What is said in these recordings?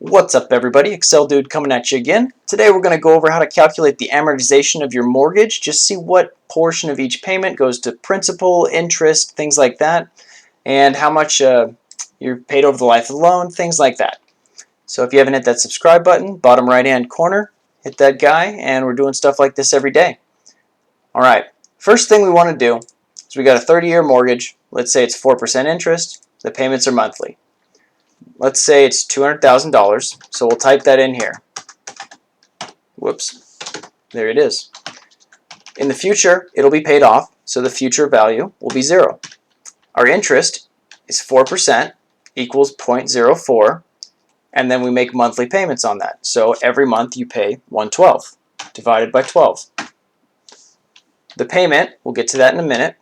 What's up, everybody? Excel Dude coming at you again. Today we're going to go over how to calculate the amortization of your mortgage. Just see what portion of each payment goes to principal, interest, things like that, and how much you're paid over the life of the loan, things like that. So if you haven't hit that subscribe button, bottom right hand corner, hit that guy, and we're doing stuff like this every day. Alright, first thing we want to do is we got a 30-year mortgage. Let's say it's 4% interest. The payments are monthly. Let's say it's $200,000, so we'll type that in here. Whoops, there it is. In the future, it'll be paid off, so the future value will be 0. Our interest is 4% equals 0.04, and then we make monthly payments on that. So every month you pay 1/12 divided by 12. The payment, we'll get to that in a minute,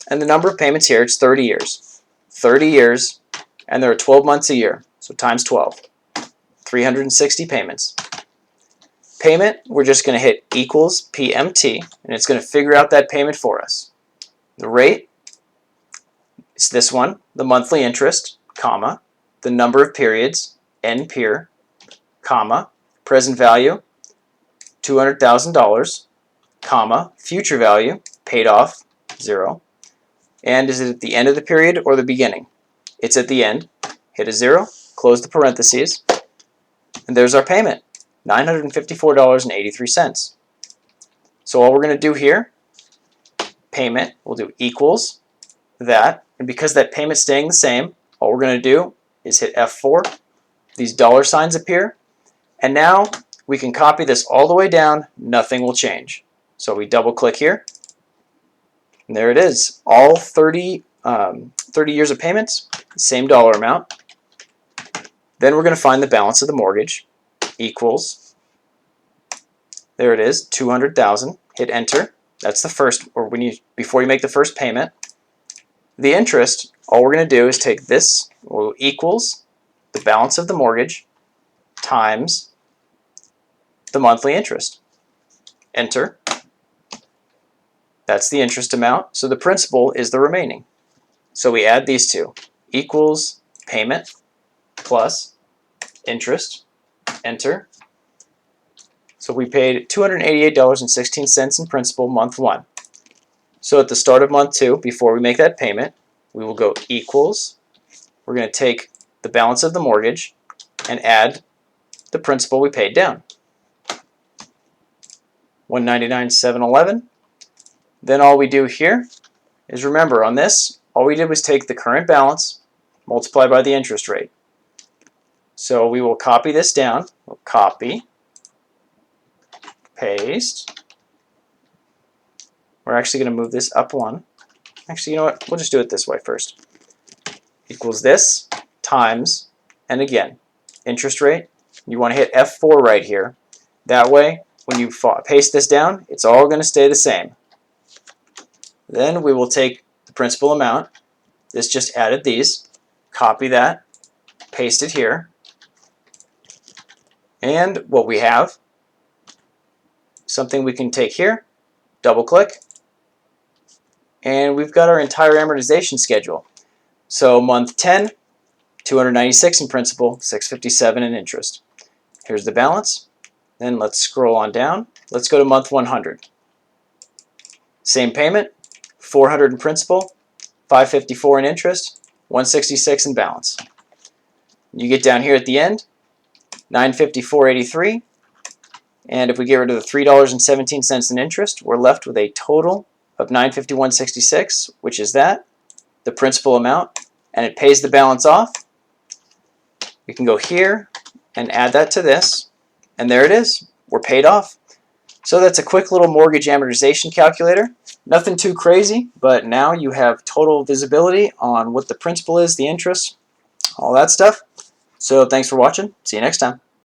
and the number of payments here, it's 30 years. 30 years, and there are 12 months a year, so times 12. 360 payments. Payment, we're just going to hit equals PMT, and it's going to figure out that payment for us. The rate, it's this one, the monthly interest, comma, the number of periods, NPER, comma, present value, $200,000, comma, future value, paid off, 0, and is it at the end of the period or the beginning? It's at the end. Hit a 0, close the parentheses, and there's our payment, $954.83. So all we're going to do here, payment, we'll do equals that, and because that payment's staying the same, all we're going to do is hit F4, these dollar signs appear, and now we can copy this all the way down, nothing will change. So we double click here, and there it is, all 30 years of payments, same dollar amount. Then we're going to find the balance of the mortgage, equals, there it is, 200,000. Hit enter. That's the first, or before you make the first payment. The interest, all we're going to do is take this, equals the balance of the mortgage times the monthly interest. Enter. That's the interest amount, so the principal is the remaining. So we add these two, equals payment plus interest, enter. So we paid $288.16 in principal month 1. So at the start of month 2, before we make that payment, we will go equals, we're going to take the balance of the mortgage and add the principal we paid down, $199,711. Then all we do here is, remember on this, all we did was take the current balance, multiply by the interest rate. So we will copy this down. We'll copy, paste. We're actually going to move this up 1. Actually, you know what? We'll just do it this way first. Equals this times, and again, interest rate. You want to hit F4 right here. That way, when you paste this down, it's all going to stay the same. Then we will take the principal amount. This just added these. Copy that, paste it here. And what we have, something we can take here, double click, and we've got our entire amortization schedule. So month 10, 296 in principal, 657 in interest. Here's the balance. Then let's scroll on down. Let's go to month 100. Same payment, 400 in principal, 554 in interest, 166 in balance. You get down here at the end, $954.83, and if we get rid of the $3.17 in interest, we're left with a total of $951.66, which is that, the principal amount, and it pays the balance off. We can go here and add that to this, and there it is. We're paid off. So that's a quick little mortgage amortization calculator. Nothing too crazy, but now you have total visibility on what the principal is, the interest, all that stuff. So thanks for watching. See you next time.